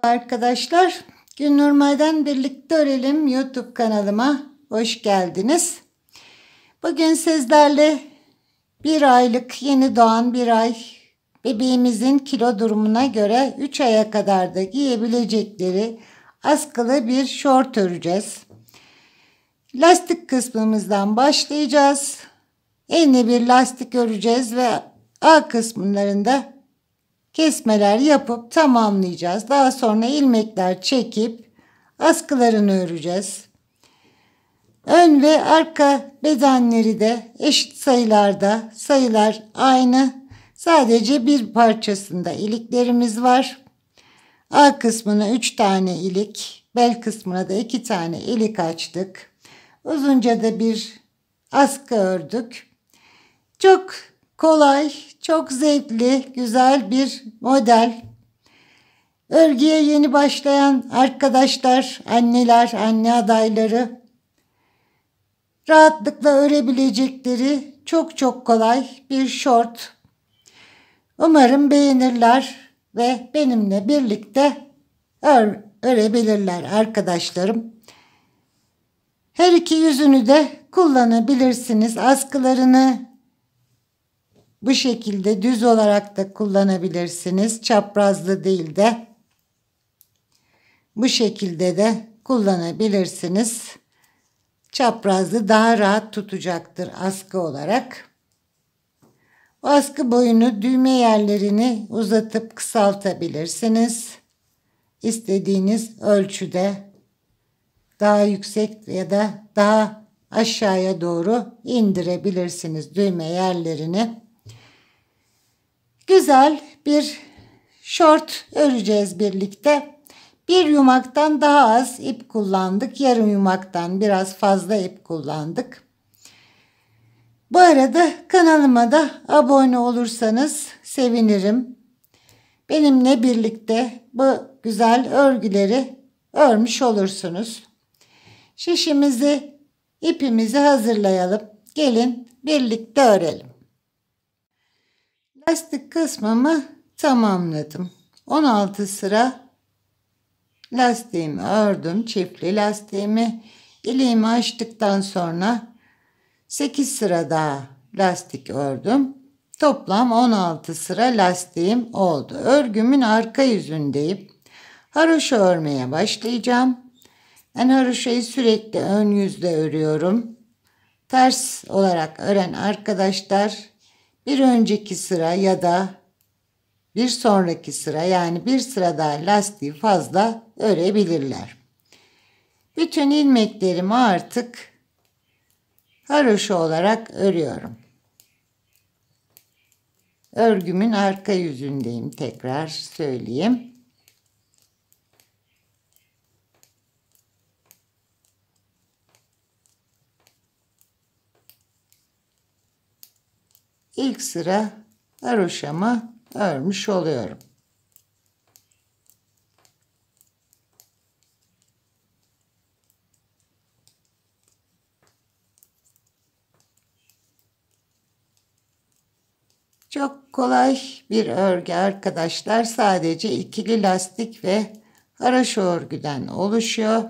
Arkadaşlar, Gülnur May'dan Birlikte Örelim YouTube kanalıma hoş geldiniz. Bugün sizlerle bir aylık yeni doğan bir ay bebeğimizin kilo durumuna göre 3 aya kadar da giyebilecekleri askılı bir şort öreceğiz. Lastik kısmımızdan başlayacağız. Enli bir lastik öreceğiz ve A kısımlarında kesmeler yapıp tamamlayacağız. Daha sonra ilmekler çekip askılarını öreceğiz. Ön ve arka bedenleri de eşit sayılarda, sayılar aynı. Sadece bir parçasında iliklerimiz var. A kısmına 3 tane ilik, bel kısmına da 2 tane ilik açtık. Uzunca da bir askı ördük. Çok kolay, çok zevkli, güzel bir model. Örgüye yeni başlayan arkadaşlar, anneler, anne adayları rahatlıkla örebilecekleri çok kolay bir şort. Umarım beğenirler ve benimle birlikte örebilirler arkadaşlarım. Her iki yüzünü de kullanabilirsiniz. Askılarını bu şekilde düz olarak da kullanabilirsiniz. Çaprazlı değil de bu şekilde de kullanabilirsiniz. Çaprazlı daha rahat tutacaktır askı olarak. Bu askı boyunu, düğme yerlerini uzatıp kısaltabilirsiniz. İstediğiniz ölçüde daha yüksek ya da daha aşağıya doğru indirebilirsiniz düğme yerlerini. Güzel bir şort öreceğiz birlikte. Bir yumaktan daha az ip kullandık. Yarım yumaktan biraz fazla ip kullandık. Bu arada kanalıma da abone olursanız sevinirim. Benimle birlikte bu güzel örgüleri örmüş olursunuz. Şişimizi, ipimizi hazırlayalım. Gelin birlikte örelim. Lastik kısmımı tamamladım. 16 sıra lastiğimi ördüm. Çiftli lastiğimi, iliğimi açtıktan sonra 8 sıra daha lastik ördüm. Toplam 16 sıra lastiğim oldu. Örgümün arka yüzündeyim. Haroşa örmeye başlayacağım. Ben haroşayı sürekli ön yüzde örüyorum. Ters olarak ören arkadaşlar bir önceki sıra ya da bir sonraki sıra, yani bir sıra daha lastiği fazla örebilirler. Bütün ilmeklerimi artık haroşa olarak örüyorum. Örgümün arka yüzündeyim, tekrar söyleyeyim. İlk sıra haroşamı örmüş oluyorum. Çok kolay bir örgü arkadaşlar. Sadece ikili lastik ve haroşa örgüden oluşuyor.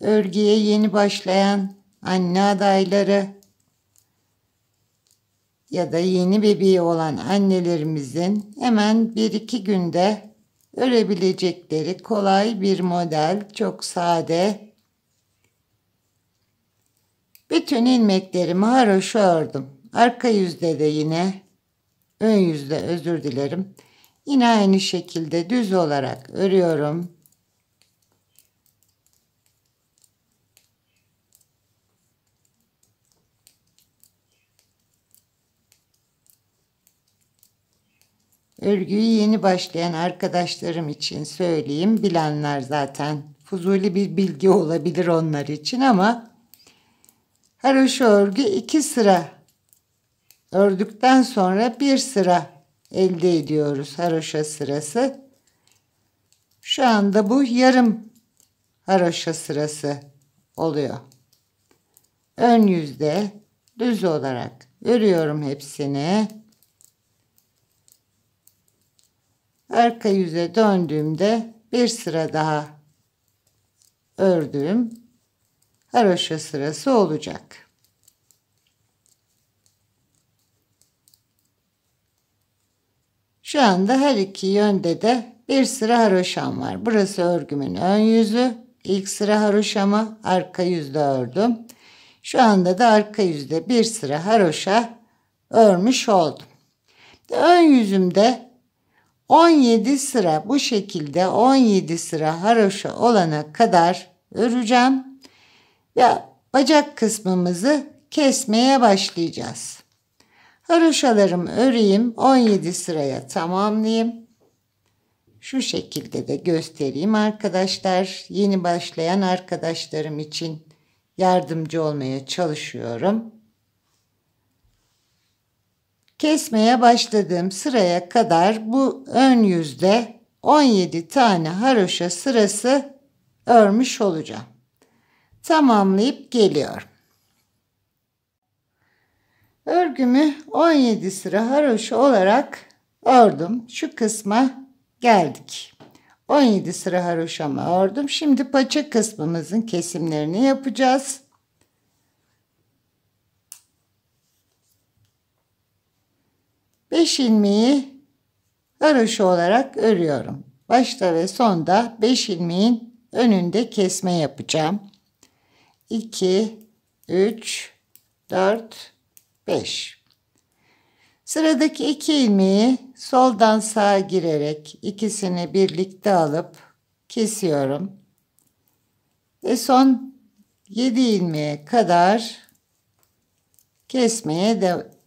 Örgüye yeni başlayan anne adayları ya da yeni bebeği olan annelerimizin hemen 1-2 günde örebilecekleri kolay bir model. Çok sade. Bütün ilmeklerimi haroşa ördüm. Arka yüzde de yine, ön yüzde özür dilerim. Yine aynı şekilde düz olarak örüyorum. Örgüyü yeni başlayan arkadaşlarım için söyleyeyim. Bilenler zaten fuzuli bir bilgi olabilir onlar için ama haroşa örgü 2 sıra ördükten sonra bir sıra elde ediyoruz haroşa sırası. Şu anda bu yarım haroşa sırası oluyor. Ön yüzde düz olarak örüyorum hepsini. Arka yüze döndüğümde bir sıra daha ördüğüm haroşa sırası olacak. Şu anda her iki yönde de bir sıra haroşam var. Burası örgümün ön yüzü. İlk sıra haroşamı arka yüzde ördüm. Şu anda da arka yüzde bir sıra haroşa örmüş oldum. Ön yüzümde 17 sıra bu şekilde 17 sıra haroşa olana kadar öreceğim ve bacak kısmımızı kesmeye başlayacağız. Haroşalarımı öreyim, 17 sıraya tamamlayayım. Şu şekilde de göstereyim arkadaşlar. Yeni başlayan arkadaşlarım için yardımcı olmaya çalışıyorum. Kesmeye başladığım sıraya kadar bu ön yüzde 17 tane haroşa sırası örmüş olacağım. Tamamlayıp geliyorum. Örgümü 17 sıra haroşa olarak ördüm. Şu kısma geldik. 17 sıra haroşamı ördüm. Şimdi paça kısmımızın kesimlerini yapacağız. Beş ilmeği haroşa olarak örüyorum. Başta ve sonda 5 ilmeğin önünde kesme yapacağım. 2, 3, 4, 5. Sıradaki 2 ilmeği soldan sağa girerek ikisini birlikte alıp kesiyorum. Ve son 7 ilmeğe kadar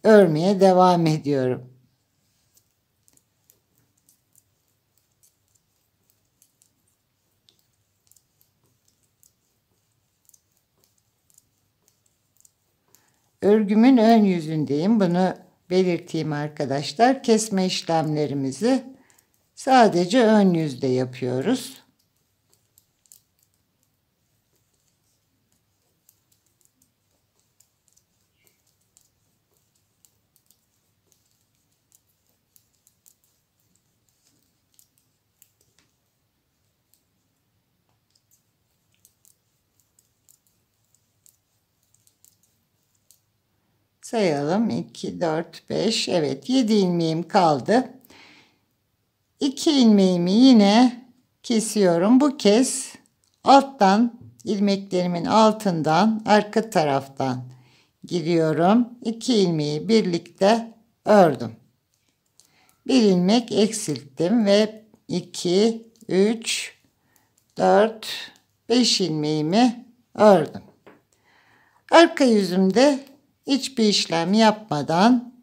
örmeye devam ediyorum. Örgümün ön yüzündeyim. Bunu belirteyim arkadaşlar. Kesme işlemlerimizi sadece ön yüzde yapıyoruz. Sayalım. 2, 4, 5. Evet, 7 ilmeğim kaldı. 2 ilmeğimi yine kesiyorum. Bu kez alttan, ilmeklerimin altından, arka taraftan giriyorum. 2 ilmeği birlikte ördüm. Bir ilmek eksilttim ve 2, 3, 4, 5 ilmeğimi ördüm. Arka yüzümde hiçbir işlem yapmadan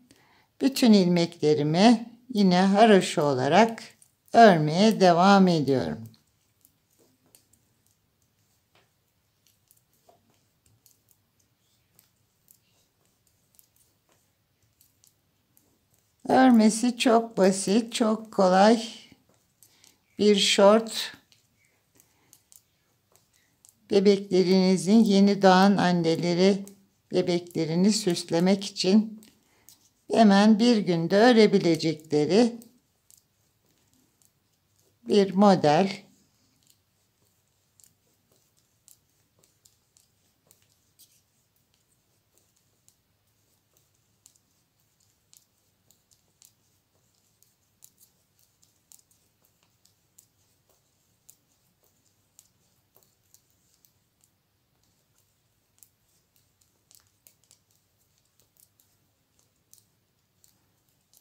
bütün ilmeklerimi yine haroşa olarak örmeye devam ediyorum. Örmesi çok basit, çok kolay bir şort. Bebeklerinizin, yeni doğan anneleri bebeklerini süslemek için hemen bir günde örebilecekleri bir model.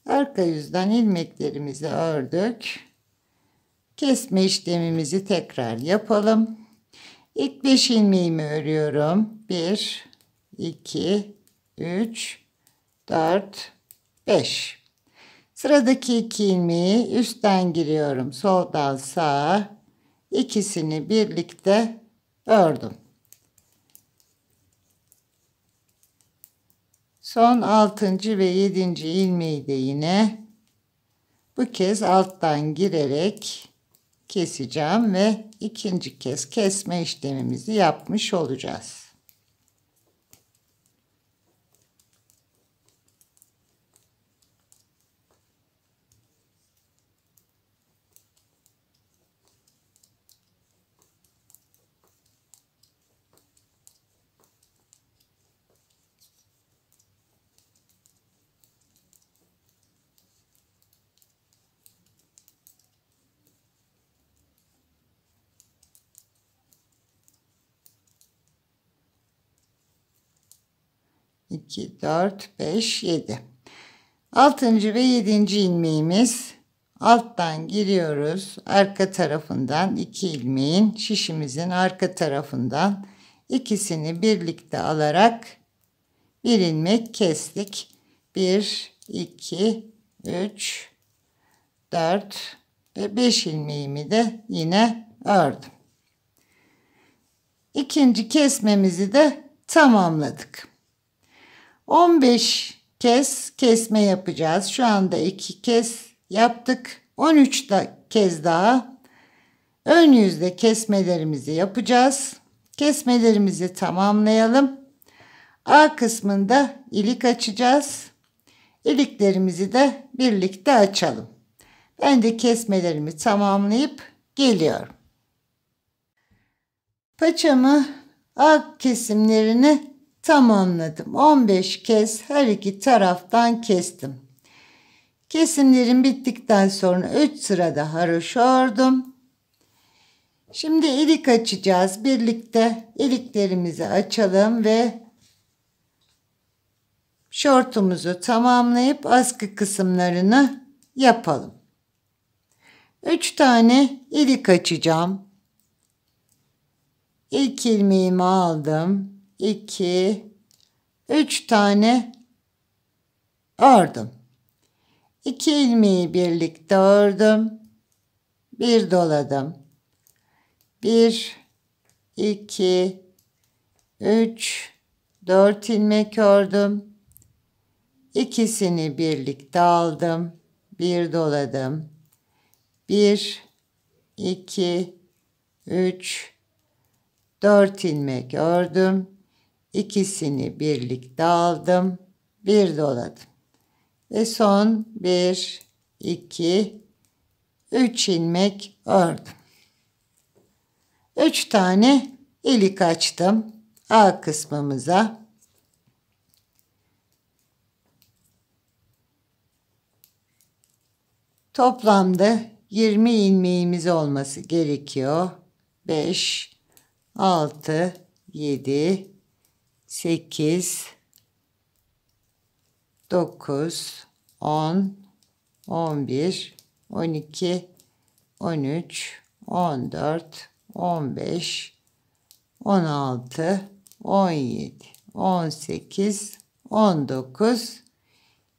Arka yüzden ilmeklerimizi ördük. Kesme işlemimizi tekrar yapalım. İlk 5 ilmeğimi örüyorum. 1, 2, 3, 4, 5. Sıradaki 2 ilmeği üstten giriyorum. Soldan sağa. İkisini birlikte ördüm. Son 6. ve 7. ilmeği de yine bu kez alttan girerek keseceğim ve ikinci kez kesme işlemimizi yapmış olacağız. 2, 4, 5, 7. 6. ve 7. ilmeğimiz. Alttan giriyoruz. Arka tarafından 2 ilmeğin şişimizin arka tarafından ikisini birlikte alarak bir ilmek kestik. 1, 2, 3, 4 ve 5 ilmeğimi de yine ördüm. İkinci kesmemizi de tamamladık. 15 kez kesme yapacağız. Şu anda 2 kez yaptık. 13 kez daha ön yüzde kesmelerimizi yapacağız. Kesmelerimizi tamamlayalım. A kısmında ilik açacağız. İliklerimizi de birlikte açalım. Ben de kesmelerimi tamamlayıp geliyorum. Paçamı A kesimlerini tamamladım. 15 kez her iki taraftan kestim. Kesimlerim bittikten sonra 3 sırada haroşa ördüm. Şimdi ilik açacağız. Birlikte iliklerimizi açalım ve şortumuzu tamamlayıp askı kısımlarını yapalım. 3 tane ilik açacağım. İlk ilmeğimi aldım. 2, 3 tane ördüm. 2 ilmeği birlikte ördüm. Bir doladım. 1, 2, 3, 4 ilmek ördüm. İkisini birlikte aldım. Bir doladım. 1, 2, 3, 4 ilmek ördüm. İkisini birlikte aldım. Bir doladım. Ve son 1, 2, 3 ilmek ördüm. 3 tane ilik açtım A kısmımıza. Toplamda 20 ilmeğimiz olması gerekiyor. 5, 6, 7, 8, 9, 10, 11, 12, 13, 14, 15, 16, 17, 18, 19,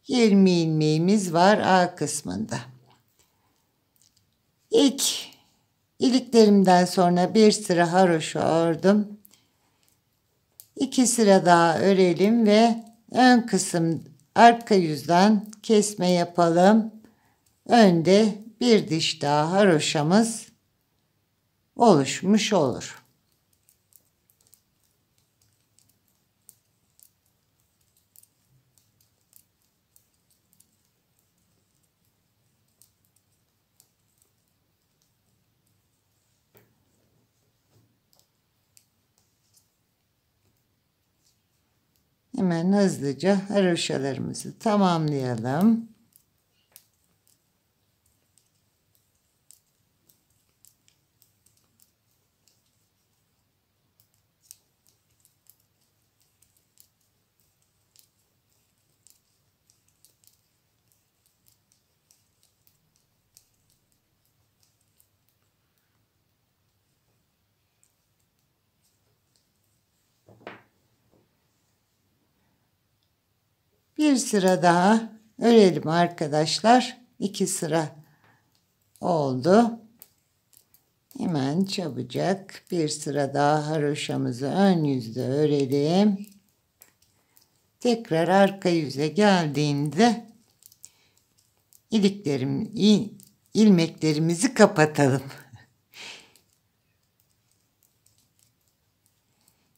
20 ilmeğimiz var A kısmında. İlk iliklerimden sonra bir sıra haroşa ördüm. 2 sıra daha örelim ve ön kısım arka yüzden kesme yapalım. Önde bir diş daha haroşamız oluşmuş olur. Hemen hızlıca haroşalarımızı tamamlayalım. Bir sıra daha örelim arkadaşlar. 2 sıra oldu. Hemen çabucak bir sıra daha haroşamızı ön yüzde örelim. Tekrar arka yüze geldiğinde ilmeklerimizi kapatalım.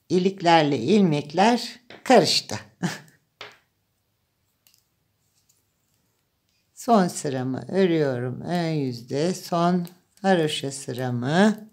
İliklerle ilmekler karıştı. Son sıramı örüyorum ön yüzde, son haroşa sıramı.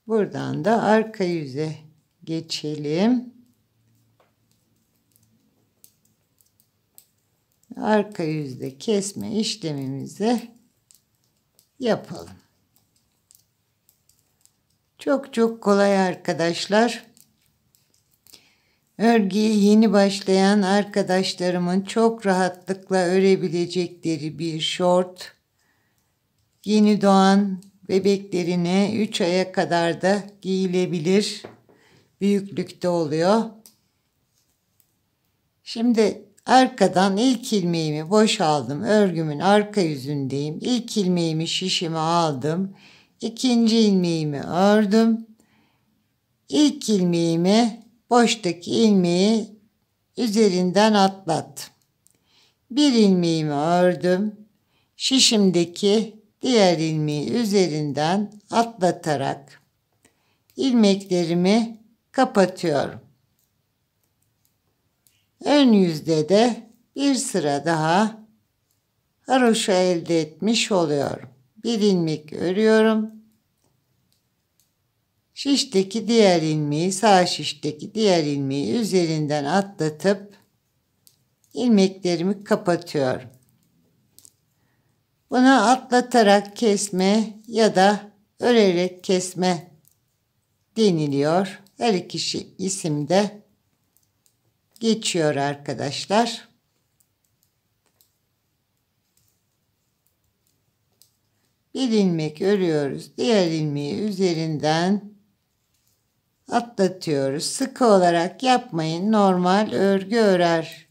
Buradan da arka yüze geçelim. Arka yüzde kesme işlemimizi yapalım. Çok çok kolay arkadaşlar. Örgüye yeni başlayan arkadaşlarımın çok rahatlıkla örebilecekleri bir şort. Yeni doğan bebeklerine 3 aya kadar da giyilebilir büyüklükte oluyor. Şimdi arkadan ilk ilmeğimi boşaldım. Örgümün arka yüzündeyim. İlk ilmeğimi şişime aldım. İkinci ilmeğimi ördüm. İlk ilmeğimi boştaki ilmeği üzerinden atlattım. Bir ilmeğimi ördüm. Şişimdeki diğer ilmeği üzerinden atlatarak ilmeklerimi kapatıyorum. Ön yüzde de bir sıra daha haroşa elde etmiş oluyorum. Bir ilmek örüyorum. Şişteki diğer ilmeği, sağ şişteki diğer ilmeği üzerinden atlatıp ilmeklerimi kapatıyorum. Buna atlatarak kesme ya da örerek kesme deniliyor. Her iki isim de geçiyor arkadaşlar. Bir ilmek örüyoruz. Diğer ilmeği üzerinden atlatıyoruz. Sıkı olarak yapmayın. Normal örgü örer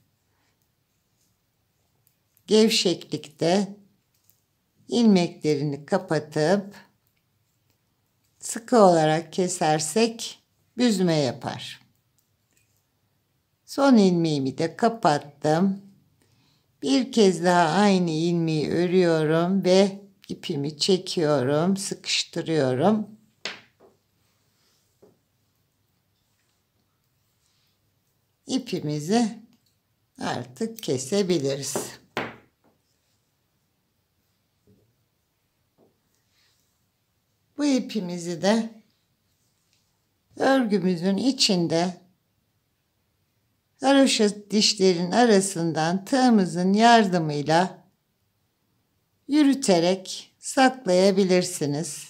gevşeklikte ilmeklerini kapatıp sıkı olarak kesersek büzme yapar. Son ilmeğimi de kapattım. Bir kez daha aynı ilmeği örüyorum ve ipimi çekiyorum, sıkıştırıyorum. İpimizi artık kesebiliriz. Bu ipimizi de örgümüzün içinde haroşa dişlerin arasından tığımızın yardımıyla yürüterek saklayabilirsiniz.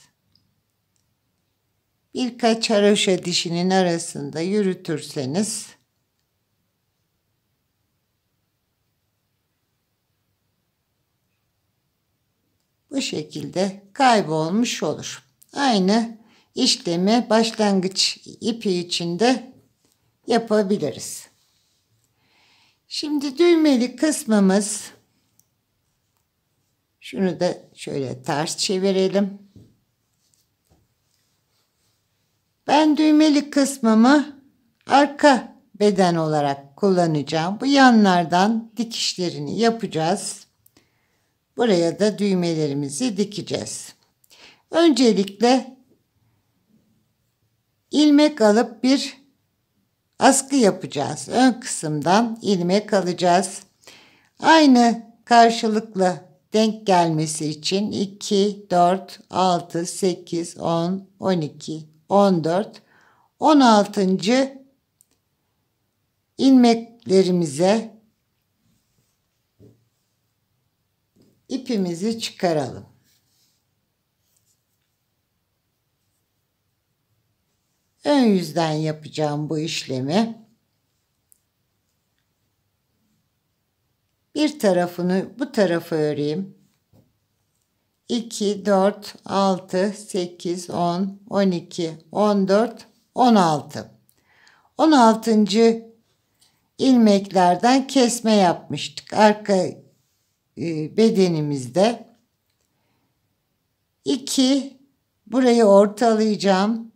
Birkaç haroşa dişinin arasında yürütürseniz bu şekilde kaybolmuş olur. Aynı işlemi başlangıç ipi için de yapabiliriz. Şimdi düğmeli kısmımız, şunu da şöyle ters çevirelim. Ben düğmeli kısmımı arka beden olarak kullanacağım. Bu yanlardan dikişlerini yapacağız. Buraya da düğmelerimizi dikeceğiz. Öncelikle ilmek alıp bir askı yapacağız. Ön kısımdan ilmek alacağız. Aynı karşılıklı denk gelmesi için 2, 4, 6, 8, 10, 12, 14, 16. ilmeklerimize ipimizi çıkaralım. Ön yüzden yapacağım bu işlemi. Bir tarafını bu tarafa öreyim. 2, 4, 6, 8, 10, 12, 14, 16. 16. ilmeklerden kesme yapmıştık. Arka bedenimizde. 2, burayı ortalayacağım.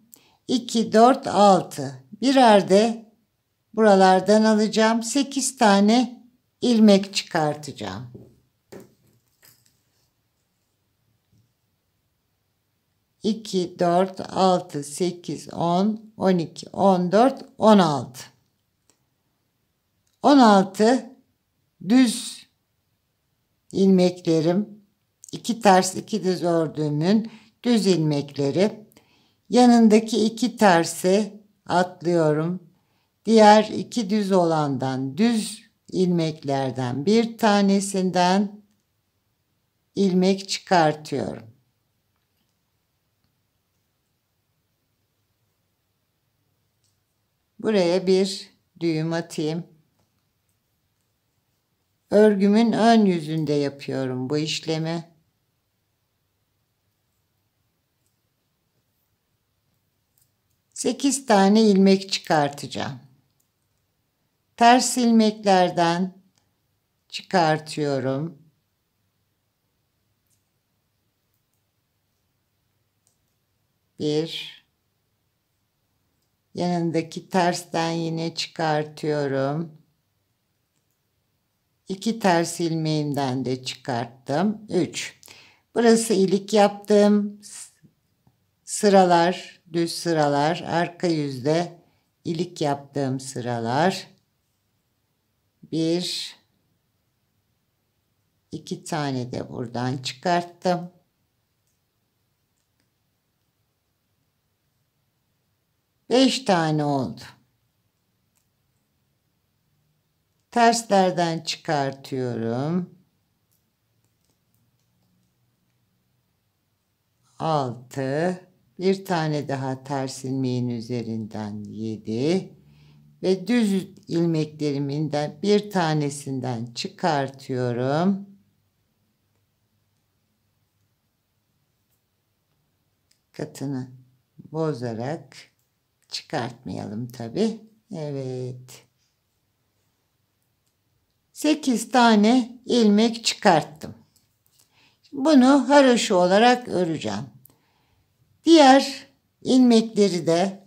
2, 4, 6. Birer de buralardan alacağım. 8 tane ilmek çıkartacağım. İki, 4, 6, 8, 10, 12, 14, 16. 16 düz ilmeklerim. 2 ters 2 düz ördüğümün düz ilmekleri. Yanındaki 2 tersi atlıyorum. Diğer 2 düz olandan, düz ilmeklerden bir tanesinden ilmek çıkartıyorum. Buraya bir düğüm atayım. Örgümün ön yüzünde yapıyorum bu işlemi. Sekiz tane ilmek çıkartacağım. Ters ilmeklerden çıkartıyorum. Bir. Yanındaki tersten yine çıkartıyorum. 2 ters ilmeğimden de çıkarttım. 3. Burası ilik yaptığım sıralar, düz sıralar, arka yüzde ilik yaptığım sıralar. 1, 2 tane de buradan çıkarttım. Beş tane oldu. Terslerden çıkartıyorum. 6. Bir tane daha ters ilmeğin üzerinden 7. Ve düz ilmeklerimin de bir tanesinden çıkartıyorum. Katını bozarak çıkartmayalım tabi. Evet. 8 tane ilmek çıkarttım. Bunu haroşa olarak öreceğim. Diğer ilmekleri de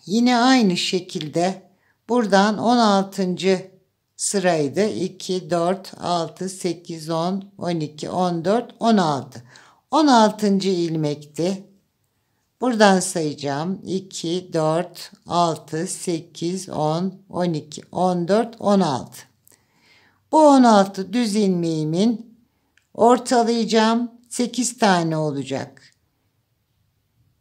yine aynı şekilde buradan 16. sıraydı. 2, 4, 6, 8, 10, 12, 14, 16. 16. ilmekti. Buradan sayacağım. 2, 4, 6, 8, 10, 12, 14, 16. Bu 16 düz ilmeğimin ortalayacağım. 8 tane olacak.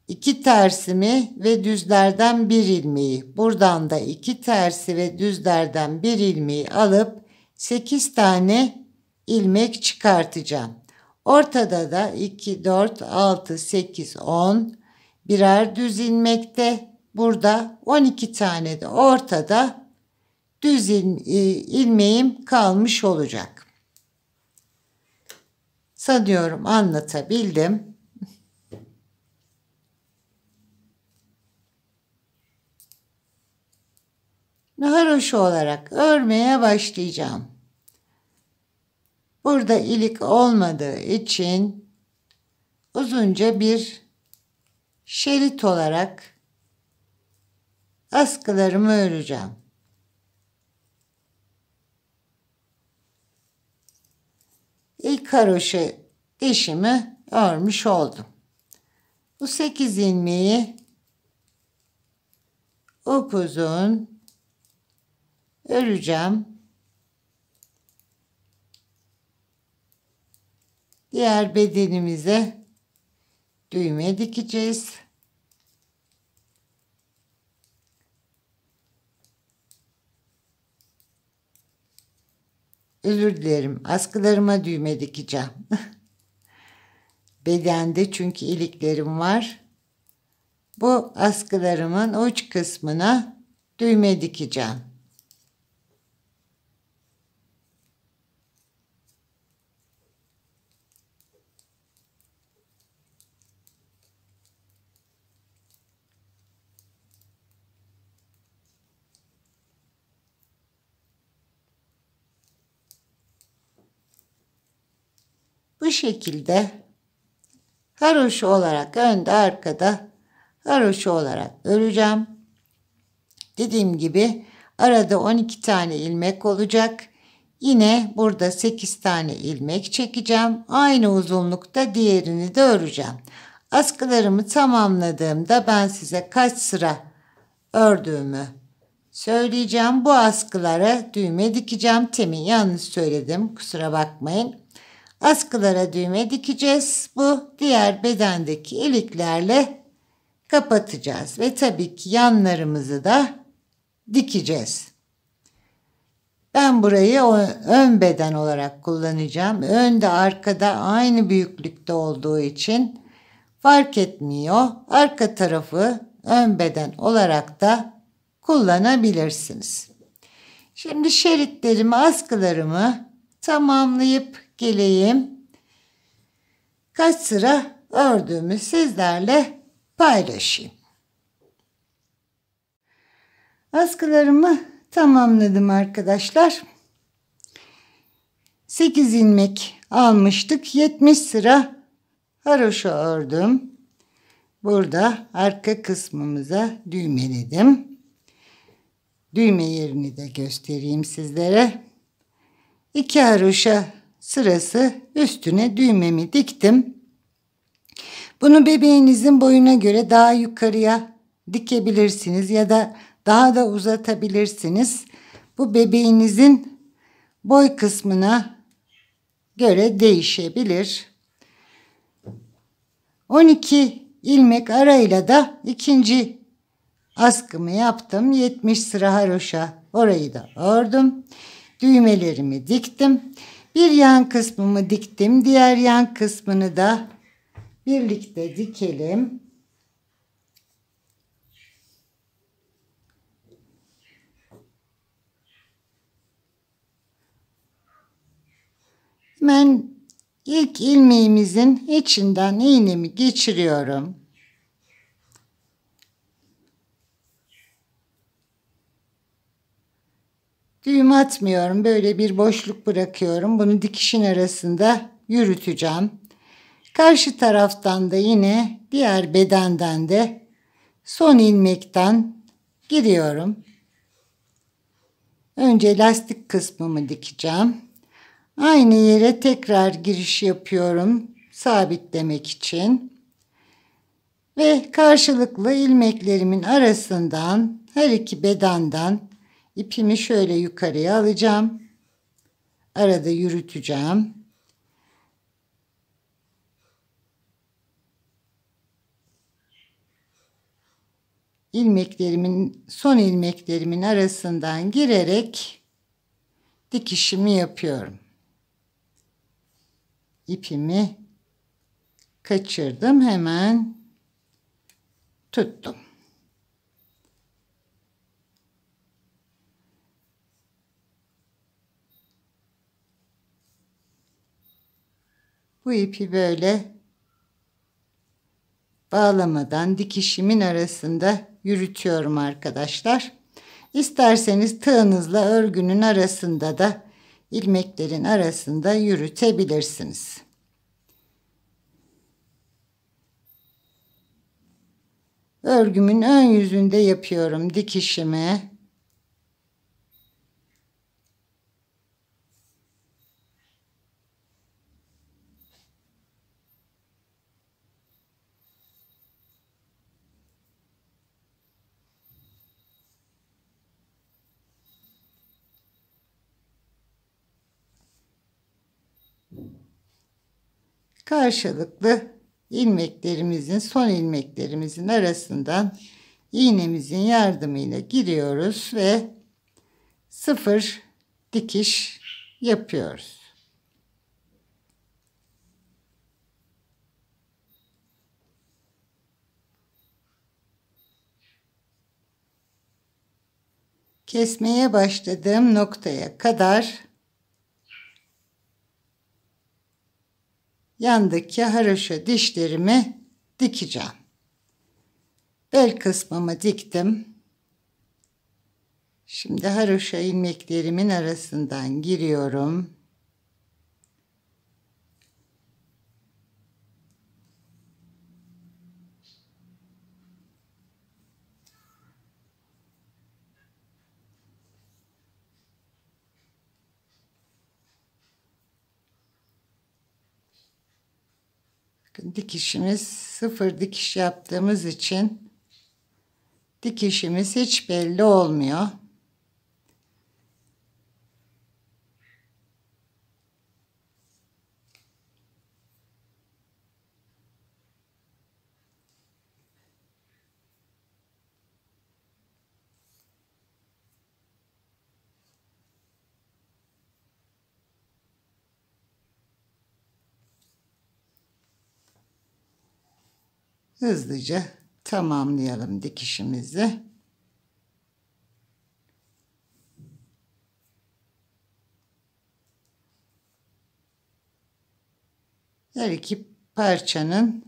2 tersimi ve düzlerden bir ilmeği. Buradan da 2 tersi ve düzlerden bir ilmeği alıp 8 tane ilmek çıkartacağım. Ortada da 2, 4, 6, 8, 10 birer düz ilmekte. Burada 12 tane de ortada düz ilmeğim kalmış olacak. Sanıyorum anlatabildim. Haroşa olarak örmeye başlayacağım. Burada ilik olmadığı için uzunca bir şerit olarak askılarımı öreceğim. İlk haroşa dişimi örmüş oldum. Bu 8 ilmeği upuzun öreceğim. Diğer bedenimize düğme dikeceğiz. Özür dilerim. Askılarıma düğme dikeceğim. Bedende çünkü iliklerim var. Bu askılarımın uç kısmına düğme dikeceğim. Bu şekilde haroşa olarak önde arkada haroşa olarak öreceğim. Dediğim gibi arada 12 tane ilmek olacak. Yine burada 8 tane ilmek çekeceğim. Aynı uzunlukta diğerini de öreceğim. Askılarımı tamamladığımda ben size kaç sıra ördüğümü söyleyeceğim. Bu askılara düğme dikeceğim. Temin yanlış söyledim. Kusura bakmayın. Askılara düğme dikeceğiz. Bu diğer bedendeki iliklerle kapatacağız ve tabii ki yanlarımızı da dikeceğiz. Ben burayı ön beden olarak kullanacağım. Önde arkada aynı büyüklükte olduğu için fark etmiyor. Arka tarafı ön beden olarak da kullanabilirsiniz. Şimdi şeritlerimi, askılarımı tamamlayıp geleyim. Kaç sıra ördüğümü sizlerle paylaşayım. Askılarımı tamamladım arkadaşlar. 8 ilmek almıştık. 70 sıra haroşa ördüm. Burada arka kısmımıza düğmeledim. Düğme yerini de göstereyim sizlere. 2 haroşa sırası üstüne düğmemi diktim. Bunu bebeğinizin boyuna göre daha yukarıya dikebilirsiniz ya da daha da uzatabilirsiniz. Bu bebeğinizin boy kısmına göre değişebilir. 12 ilmek arayla da ikinci askımı yaptım. 70 sıra haroşa orayı da ördüm. Düğmelerimi diktim. Bir yan kısmımı diktim. Diğer yan kısmını da birlikte dikelim. Hemen ilk ilmeğimizin içinden iğnemi geçiriyorum. Düğüm atmıyorum. Böyle bir boşluk bırakıyorum. Bunu dikişin arasında yürüteceğim. Karşı taraftan da yine diğer bedenden de son ilmekten giriyorum. Önce lastik kısmımı dikeceğim. Aynı yere tekrar giriş yapıyorum sabitlemek için. Ve karşılıklı ilmeklerimin arasından her iki bedenden ipimi şöyle yukarıya alacağım. Arada yürüteceğim. Son ilmeklerimin arasından girerek dikişimi yapıyorum. İpimi kaçırdım, hemen tuttum. Bu ipi böyle bağlamadan dikişimin arasında yürütüyorum arkadaşlar. İsterseniz tığınızla örgünün arasında da ilmeklerin arasında yürütebilirsiniz. Örgümün ön yüzünde yapıyorum dikişimi. Karşılıklı son ilmeklerimizin arasından iğnemizin yardımıyla giriyoruz ve 0 dikiş yapıyoruz. Kesmeye başladığım noktaya kadar yandaki haroşa dişlerimi dikeceğim. Bel kısmımı diktim. Şimdi haroşa ilmeklerimin arasından giriyorum. Dikişimiz 0 dikiş yaptığımız için dikişimiz hiç belli olmuyor. hızlıca tamamlayalım dikişimizi. Her iki parçanın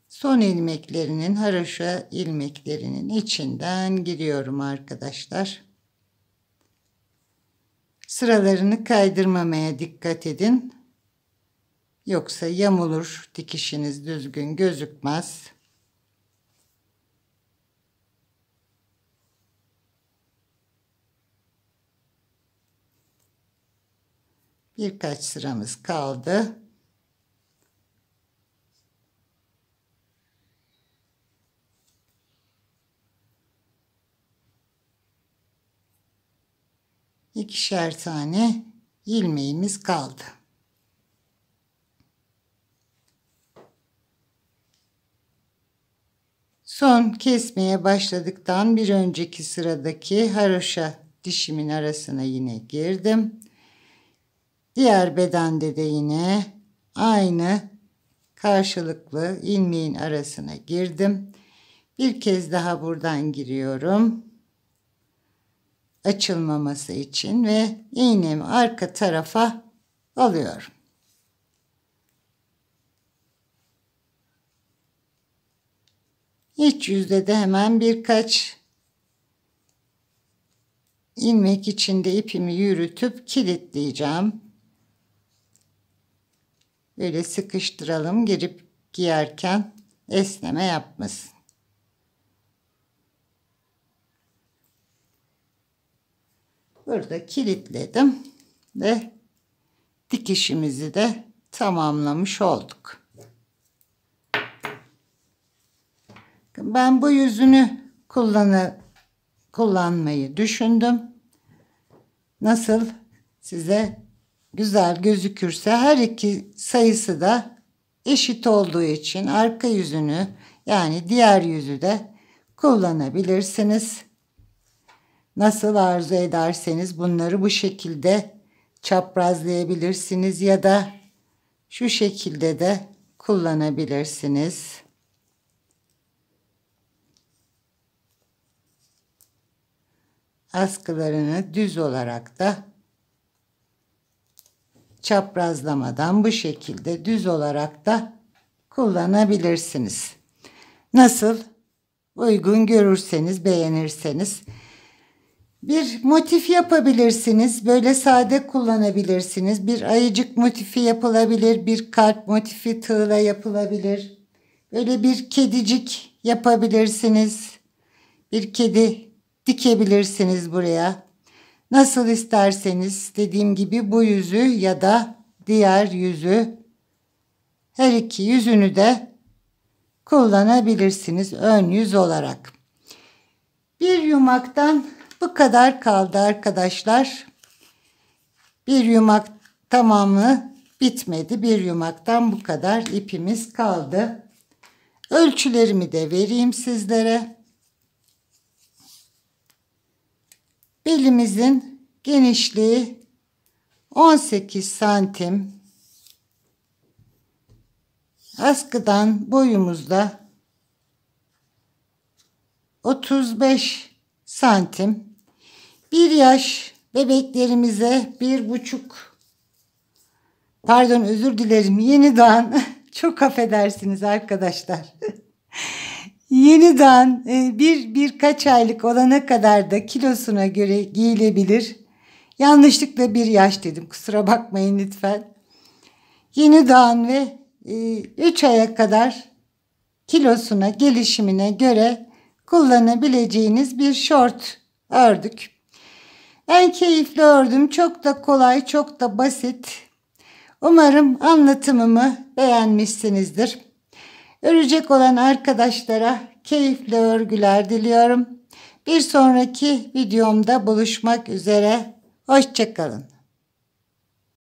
son ilmeklerinin, haroşa ilmeklerinin içinden giriyorum arkadaşlar. Sıralarını kaydırmamaya dikkat edin. Yoksa yamulur, dikişiniz düzgün gözükmez. Birkaç sıramız kaldı. İkişer tane ilmeğimiz kaldı. Son kesmeye başladıktan bir önceki sıradaki haroşa dişimin arasına yine girdim. Diğer bedende de yine aynı karşılıklı ilmeğin arasına girdim. Bir kez daha buradan giriyorum. Açılmaması için ve iğnemi arka tarafa alıyorum. İç yüzde de hemen birkaç ilmek içinde ipimi yürütüp kilitleyeceğim. Böyle sıkıştıralım, girip giyerken esneme yapmasın. Burada kilitledim ve dikişimizi de tamamlamış olduk. Ben bu yüzünü kullanmayı düşündüm. Nasıl size güzel gözükürse, her iki sayısı da eşit olduğu için arka yüzünü, yani diğer yüzü de kullanabilirsiniz. Nasıl arzu ederseniz bunları bu şekilde çaprazlayabilirsiniz ya da şu şekilde de kullanabilirsiniz. Askılarını düz olarak da çaprazlamadan bu şekilde düz olarak da kullanabilirsiniz. Nasıl uygun görürseniz, beğenirseniz. Bir motif yapabilirsiniz. Böyle sade kullanabilirsiniz. Bir ayıcık motifi yapılabilir. Bir kalp motifi tığla yapılabilir. Böyle bir kedicik yapabilirsiniz. Bir kedi dikebilirsiniz buraya. Nasıl isterseniz, dediğim gibi bu yüzü ya da diğer yüzü, her iki yüzünü de kullanabilirsiniz ön yüz olarak. Bir yumaktan bu kadar kaldı arkadaşlar. Bir yumak tamamı bitmedi. Bir yumaktan bu kadar ipimiz kaldı. Ölçülerimi de vereyim sizlere. Belimizin genişliği 18 santim. Askıdan boyumuzda 35 santim. 1 yaş bebeklerimize 1,5, pardon özür dilerim, yeni doğan çok affedersiniz arkadaşlar. Yeni doğan birkaç aylık olana kadar da kilosuna göre giyilebilir. Yanlışlıkla 1 yaş dedim, kusura bakmayın lütfen. Yeni doğan ve 3 aya kadar kilosuna, gelişimine göre kullanabileceğiniz bir şort ördük. Ben keyifli ördüm. Çok da kolay, çok da basit. Umarım anlatımımı beğenmişsinizdir. Örecek olan arkadaşlara keyifli örgüler diliyorum. Bir sonraki videomda buluşmak üzere. Hoşça kalın.